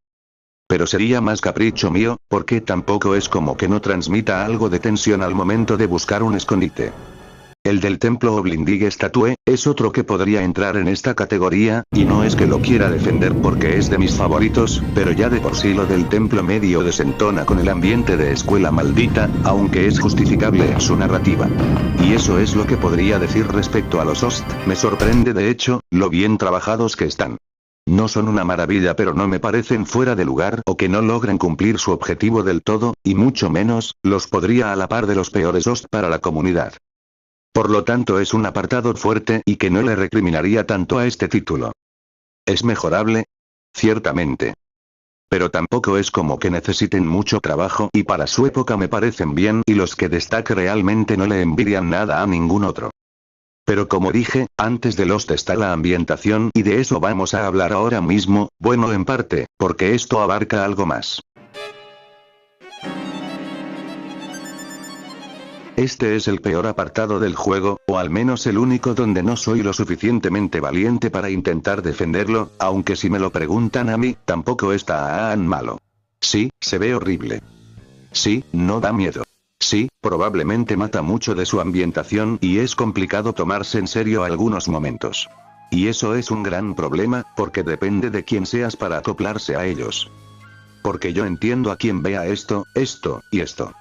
Pero sería más capricho mío, porque tampoco es como que no transmita algo de tensión al momento de buscar un escondite. El del templo Oblinding Statue, es otro que podría entrar en esta categoría, y no es que lo quiera defender porque es de mis favoritos, pero ya de por sí lo del templo medio desentona con el ambiente de escuela maldita, aunque es justificable en su narrativa. Y eso es lo que podría decir respecto a los host, me sorprende de hecho, lo bien trabajados que están. No son una maravilla pero no me parecen fuera de lugar o que no logren cumplir su objetivo del todo, y mucho menos, los podría a la par de los peores host para la comunidad. Por lo tanto es un apartado fuerte y que no le recriminaría tanto a este título. ¿Es mejorable? Ciertamente. Pero tampoco es como que necesiten mucho trabajo y para su época me parecen bien y los que destaque realmente no le envidian nada a ningún otro. Pero como dije, antes de Lost está la ambientación y de eso vamos a hablar ahora mismo, bueno en parte, porque esto abarca algo más. Este es el peor apartado del juego, o al menos el único donde no soy lo suficientemente valiente para intentar defenderlo, aunque si me lo preguntan a mí, tampoco está tan malo. Sí, se ve horrible. Sí, no da miedo. Sí, probablemente mata mucho de su ambientación y es complicado tomarse en serio algunos momentos. Y eso es un gran problema, porque depende de quién seas para acoplarse a ellos. Porque yo entiendo a quien vea esto, y esto.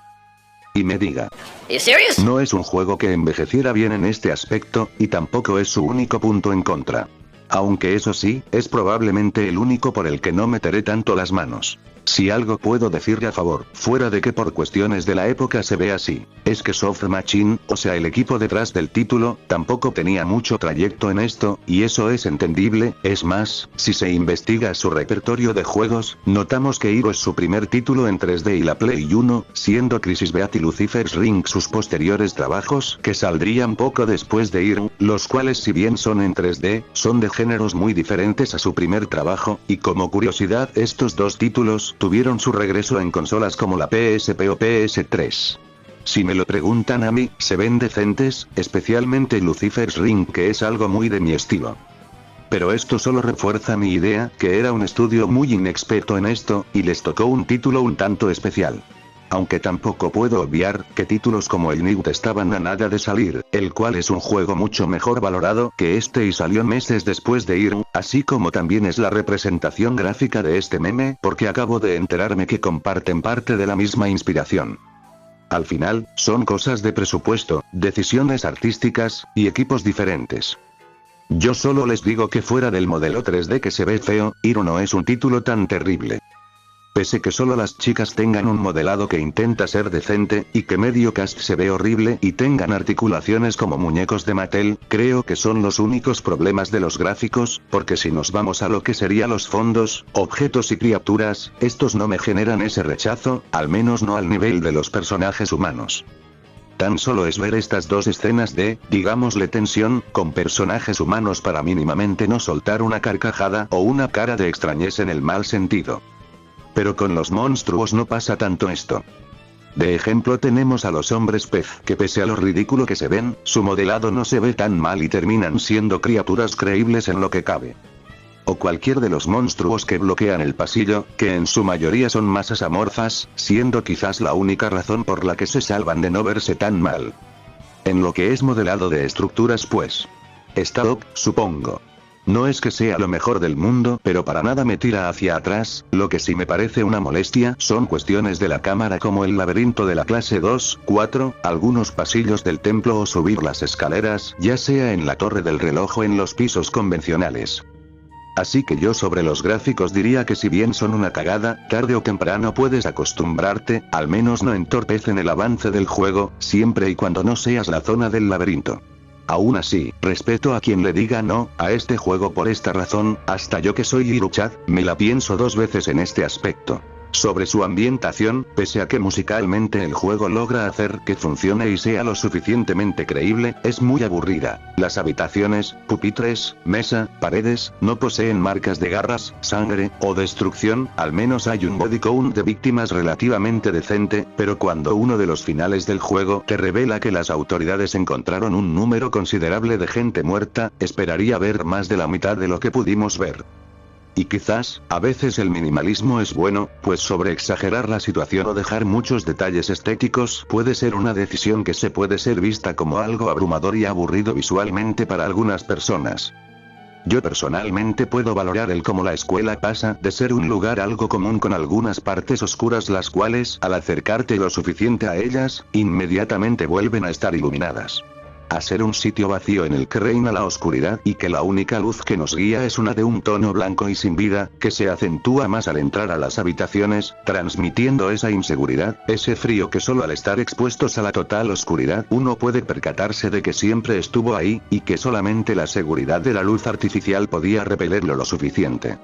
Y me diga. No es un juego que envejeciera bien en este aspecto, y tampoco es su único punto en contra. Aunque eso sí, es probablemente el único por el que no meteré tanto las manos. Si algo puedo decirle a favor, fuera de que por cuestiones de la época se ve así, es que Soft Machine, o sea el equipo detrás del título, tampoco tenía mucho trayecto en esto, y eso es entendible, es más, si se investiga su repertorio de juegos, notamos que Hero es su primer título en 3D y la Play 1, siendo Crisis Beat y Lucifer's Ring sus posteriores trabajos que saldrían poco después de Hero, los cuales si bien son en 3D, son de géneros muy diferentes a su primer trabajo, y como curiosidad estos dos títulos tuvieron su regreso en consolas como la PSP o PS3. Si me lo preguntan a mí, se ven decentes, especialmente Lucifer's Ring que es algo muy de mi estilo. Pero esto solo refuerza mi idea, que era un estudio muy inexperto en esto, y les tocó un título un tanto especial. Aunque tampoco puedo obviar, que títulos como el Newt estaban a nada de salir, el cual es un juego mucho mejor valorado que este y salió meses después de Hero, así como también es la representación gráfica de este meme, porque acabo de enterarme que comparten parte de la misma inspiración. Al final, son cosas de presupuesto, decisiones artísticas, y equipos diferentes. Yo solo les digo que fuera del modelo 3D que se ve feo, Hero no es un título tan terrible. Pese que solo las chicas tengan un modelado que intenta ser decente, y que medio cast se ve horrible y tengan articulaciones como muñecos de Mattel, creo que son los únicos problemas de los gráficos, porque si nos vamos a lo que serían los fondos, objetos y criaturas, estos no me generan ese rechazo, al menos no al nivel de los personajes humanos. Tan solo es ver estas dos escenas de, digámosle tensión, con personajes humanos para mínimamente no soltar una carcajada o una cara de extrañez en el mal sentido. Pero con los monstruos no pasa tanto esto. De ejemplo tenemos a los hombres pez, que pese a lo ridículo que se ven, su modelado no se ve tan mal y terminan siendo criaturas creíbles en lo que cabe. O cualquier de los monstruos que bloquean el pasillo, que en su mayoría son masas amorfas, siendo quizás la única razón por la que se salvan de no verse tan mal. En lo que es modelado de estructuras pues. Está ok, supongo. No es que sea lo mejor del mundo, pero para nada me tira hacia atrás, lo que sí me parece una molestia son cuestiones de la cámara como el laberinto de la clase 2, 4, algunos pasillos del templo o subir las escaleras, ya sea en la torre del reloj o en los pisos convencionales. Así que yo sobre los gráficos diría que si bien son una cagada, tarde o temprano puedes acostumbrarte, al menos no entorpecen el avance del juego, siempre y cuando no seas la zona del laberinto. Aún así, respeto a quien le diga no a este juego por esta razón, hasta yo que soy Iruchad, me la pienso dos veces en este aspecto. Sobre su ambientación, pese a que musicalmente el juego logra hacer que funcione y sea lo suficientemente creíble, es muy aburrida. Las habitaciones, pupitres, mesa, paredes, no poseen marcas de garras, sangre, o destrucción, al menos hay un body count de víctimas relativamente decente, pero cuando uno de los finales del juego te revela que las autoridades encontraron un número considerable de gente muerta, esperaría ver más de la mitad de lo que pudimos ver. Y quizás, a veces el minimalismo es bueno, pues sobreexagerar la situación o dejar muchos detalles estéticos puede ser una decisión que se puede ser vista como algo abrumador y aburrido visualmente para algunas personas. Yo personalmente puedo valorar el cómo la escuela pasa de ser un lugar algo común con algunas partes oscuras las cuales, al acercarte lo suficiente a ellas, inmediatamente vuelven a estar iluminadas. A ser un sitio vacío en el que reina la oscuridad y que la única luz que nos guía es una de un tono blanco y sin vida, que se acentúa más al entrar a las habitaciones, transmitiendo esa inseguridad, ese frío que solo al estar expuestos a la total oscuridad uno puede percatarse de que siempre estuvo ahí, y que solamente la seguridad de la luz artificial podía repelerlo lo suficiente.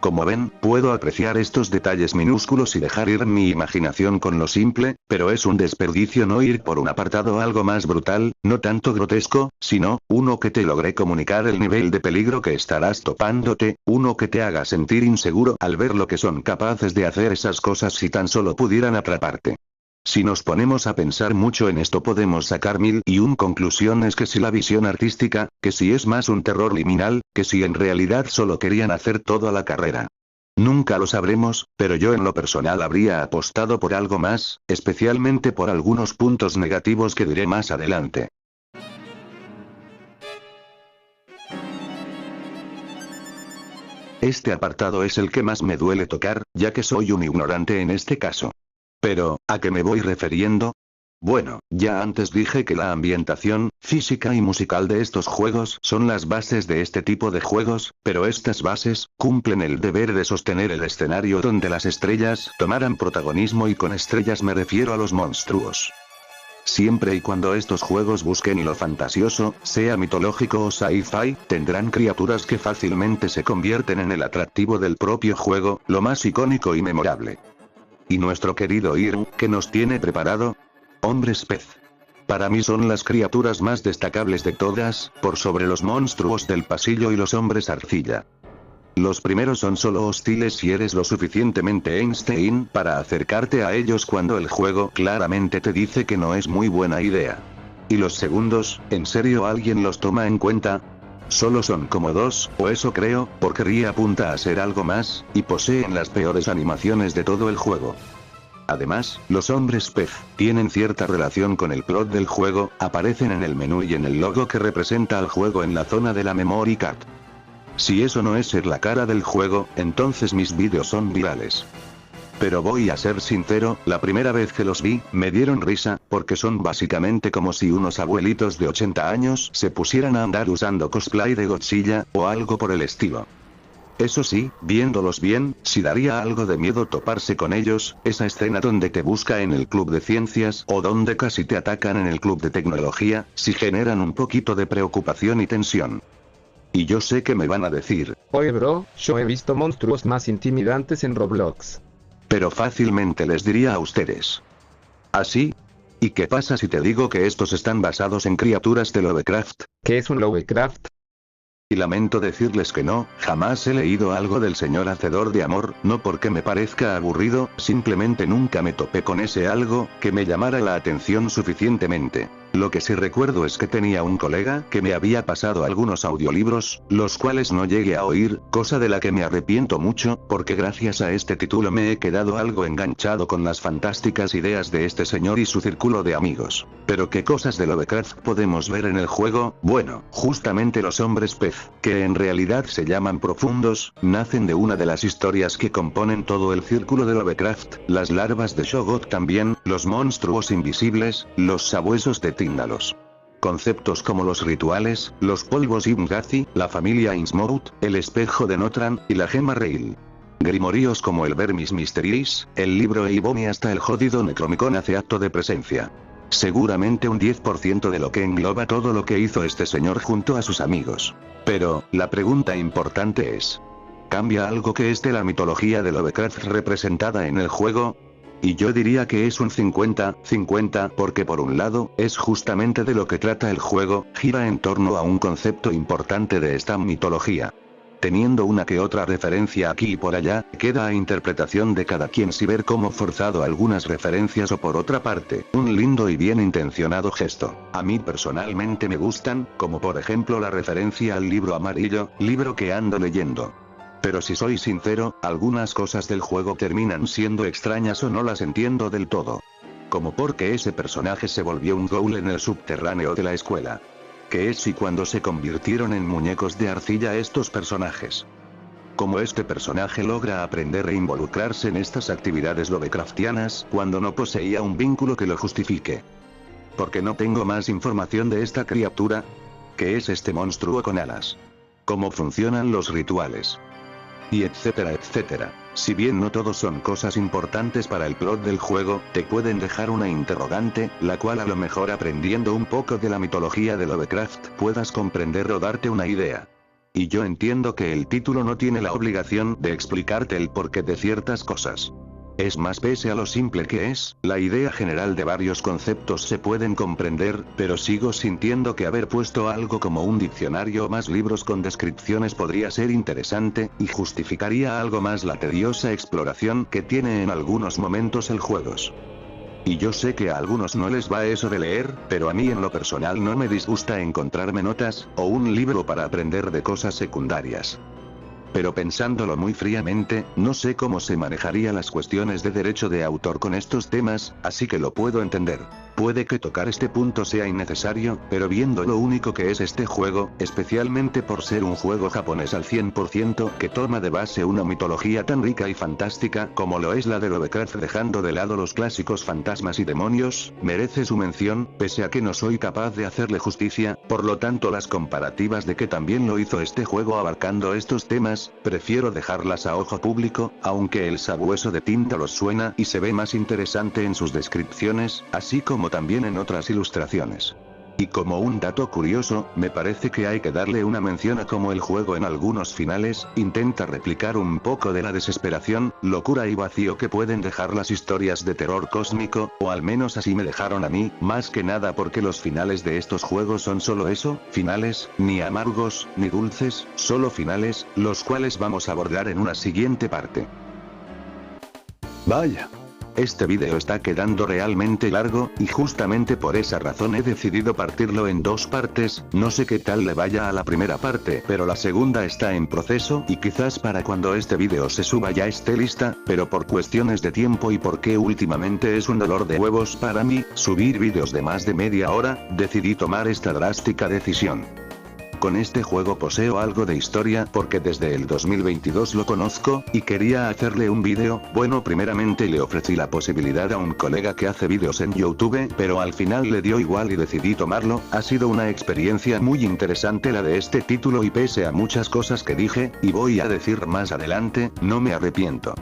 Como ven, puedo apreciar estos detalles minúsculos y dejar ir mi imaginación con lo simple, pero es un desperdicio no ir por un apartado algo más brutal, no tanto grotesco, sino, uno que te logre comunicar el nivel de peligro que estarás topándote, uno que te haga sentir inseguro al ver lo que son capaces de hacer esas cosas si tan solo pudieran atraparte. Si nos ponemos a pensar mucho en esto podemos sacar 1001 conclusiones, que si la visión artística, que si es más un terror liminal, que si en realidad solo querían hacer todo a la carrera. Nunca lo sabremos, pero yo en lo personal habría apostado por algo más, especialmente por algunos puntos negativos que diré más adelante. Este apartado es el que más me duele tocar, ya que soy un ignorante en este caso. Pero, ¿a qué me voy refiriendo? Bueno, ya antes dije que la ambientación, física y musical de estos juegos son las bases de este tipo de juegos, pero estas bases, cumplen el deber de sostener el escenario donde las estrellas tomarán protagonismo, y con estrellas me refiero a los monstruos. Siempre y cuando estos juegos busquen lo fantasioso, sea mitológico o sci-fi, tendrán criaturas que fácilmente se convierten en el atractivo del propio juego, lo más icónico y memorable. ¿Y nuestro querido Irm, qué nos tiene preparado? Hombres pez. Para mí son las criaturas más destacables de todas, por sobre los monstruos del pasillo y los hombres arcilla. Los primeros son solo hostiles si eres lo suficientemente Einstein para acercarte a ellos cuando el juego claramente te dice que no es muy buena idea. Y los segundos, ¿en serio alguien los toma en cuenta? Solo son como dos, o eso creo, porque Rie apunta a ser algo más, y poseen las peores animaciones de todo el juego. Además, los hombres pez tienen cierta relación con el plot del juego, aparecen en el menú y en el logo que representa al juego en la zona de la memory card. Si eso no es ser la cara del juego, entonces mis vídeos son virales. Pero voy a ser sincero, la primera vez que los vi, me dieron risa, porque son básicamente como si unos abuelitos de 80 años se pusieran a andar usando cosplay de Godzilla, o algo por el estilo. Eso sí, viéndolos bien, sí daría algo de miedo toparse con ellos, esa escena donde te busca en el club de ciencias, o donde casi te atacan en el club de tecnología, sí generan un poquito de preocupación y tensión. Y yo sé que me van a decir: oye bro, yo he visto monstruos más intimidantes en Roblox. Pero fácilmente les diría a ustedes: ¿así? ¿Y qué pasa si te digo que estos están basados en criaturas de Lovecraft? ¿Qué es un Lovecraft? Y lamento decirles que no, jamás he leído algo del señor hacedor de amor, no porque me parezca aburrido, simplemente nunca me topé con ese algo que me llamara la atención suficientemente. Lo que sí recuerdo es que tenía un colega que me había pasado algunos audiolibros, los cuales no llegué a oír, cosa de la que me arrepiento mucho, porque gracias a este título me he quedado algo enganchado con las fantásticas ideas de este señor y su círculo de amigos. Pero ¿qué cosas de Lovecraft podemos ver en el juego? Bueno, justamente los hombres pez, que en realidad se llaman profundos, nacen de una de las historias que componen todo el círculo de Lovecraft, las larvas de Shoggoth también, los monstruos invisibles, los sabuesos de Tíndalos. Conceptos como los rituales, los polvos Ibn-Ghazi, la familia Innsmouth, el espejo de Notran, y la gema Reil. Grimoríos como el Vermis Mysteries, el libro Eibon y hasta el jodido Necromicon hace acto de presencia. Seguramente un 10% de lo que engloba todo lo que hizo este señor junto a sus amigos. Pero, la pregunta importante es: ¿cambia algo que es de la mitología de Lovecraft representada en el juego? Y yo diría que es un 50-50, porque por un lado, es justamente de lo que trata el juego, gira en torno a un concepto importante de esta mitología. Teniendo una que otra referencia aquí y por allá, queda a interpretación de cada quien si ver como forzado algunas referencias o por otra parte, un lindo y bien intencionado gesto. A mí personalmente me gustan, como por ejemplo la referencia al libro amarillo, libro que ando leyendo. Pero si soy sincero, algunas cosas del juego terminan siendo extrañas o no las entiendo del todo. Como por qué ese personaje se volvió un ghoul en el subterráneo de la escuela. ¿Qué es y cuándo se convirtieron en muñecos de arcilla estos personajes? ¿Cómo este personaje logra aprender e involucrarse en estas actividades lovecraftianas cuando no poseía un vínculo que lo justifique? ¿Por qué no tengo más información de esta criatura? ¿Qué es este monstruo con alas? ¿Cómo funcionan los rituales? Y etcétera etcétera. Si bien no todos son cosas importantes para el plot del juego, te pueden dejar una interrogante, la cual a lo mejor aprendiendo un poco de la mitología de Lovecraft puedas comprender o darte una idea. Y yo entiendo que el título no tiene la obligación de explicarte el porqué de ciertas cosas. Es más, pese a lo simple que es, la idea general de varios conceptos se pueden comprender, pero sigo sintiendo que haber puesto algo como un diccionario o más libros con descripciones podría ser interesante, y justificaría algo más la tediosa exploración que tiene en algunos momentos el juego. Y yo sé que a algunos no les va eso de leer, pero a mí en lo personal no me disgusta encontrarme notas, o un libro para aprender de cosas secundarias. Pero pensándolo muy fríamente, no sé cómo se manejaría las cuestiones de derecho de autor con estos temas, así que lo puedo entender. Puede que tocar este punto sea innecesario, pero viendo lo único que es este juego, especialmente por ser un juego japonés al 100% que toma de base una mitología tan rica y fantástica como lo es la de Lovecraft, dejando de lado los clásicos fantasmas y demonios, merece su mención, pese a que no soy capaz de hacerle justicia, por lo tanto las comparativas de que también lo hizo este juego abarcando estos temas, prefiero dejarlas a ojo público, aunque el sabueso de tinta los suena y se ve más interesante en sus descripciones, así como también en otras ilustraciones. Y como un dato curioso, me parece que hay que darle una mención a cómo el juego en algunos finales, intenta replicar un poco de la desesperación, locura y vacío que pueden dejar las historias de terror cósmico, o al menos así me dejaron a mí, más que nada porque los finales de estos juegos son solo eso, finales, ni amargos, ni dulces, solo finales, los cuales vamos a abordar en una siguiente parte. Vaya. Este vídeo está quedando realmente largo, y justamente por esa razón he decidido partirlo en dos partes. No sé qué tal le vaya a la primera parte, pero la segunda está en proceso y quizás para cuando este vídeo se suba ya esté lista, pero por cuestiones de tiempo y porque últimamente es un dolor de huevos para mí subir vídeos de más de media hora, decidí tomar esta drástica decisión. Con este juego poseo algo de historia porque desde el 2022 lo conozco, y quería hacerle un vídeo. Bueno, primeramente le ofrecí la posibilidad a un colega que hace vídeos en YouTube, pero al final le dio igual y decidí tomarlo. Ha sido una experiencia muy interesante la de este título y pese a muchas cosas que dije, y voy a decir más adelante, no me arrepiento.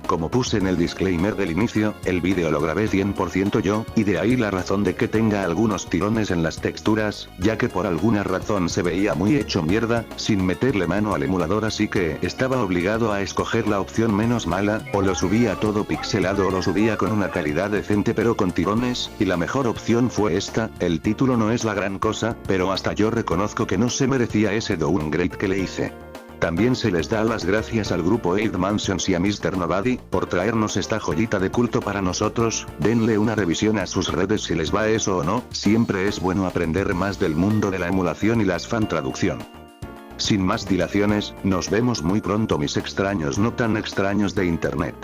Como puse en el disclaimer del inicio, el vídeo lo grabé 100% yo, y de ahí la razón de que tenga algunos tirones en las texturas, ya que por alguna razón se veía muy hecho mierda, sin meterle mano al emulador, así que estaba obligado a escoger la opción menos mala, o lo subía todo pixelado o lo subía con una calidad decente pero con tirones, y la mejor opción fue esta. El título no es la gran cosa, pero hasta yo reconozco que no se merecía ese downgrade que le hice. También se les da las gracias al grupo 8 Mansions y a Mr. Nobody, por traernos esta joyita de culto para nosotros. Denle una revisión a sus redes si les va eso o no, siempre es bueno aprender más del mundo de la emulación y las fan traducción. Sin más dilaciones, nos vemos muy pronto mis extraños no tan extraños de internet.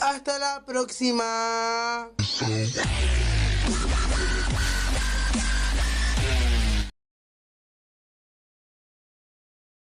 Hasta la próxima.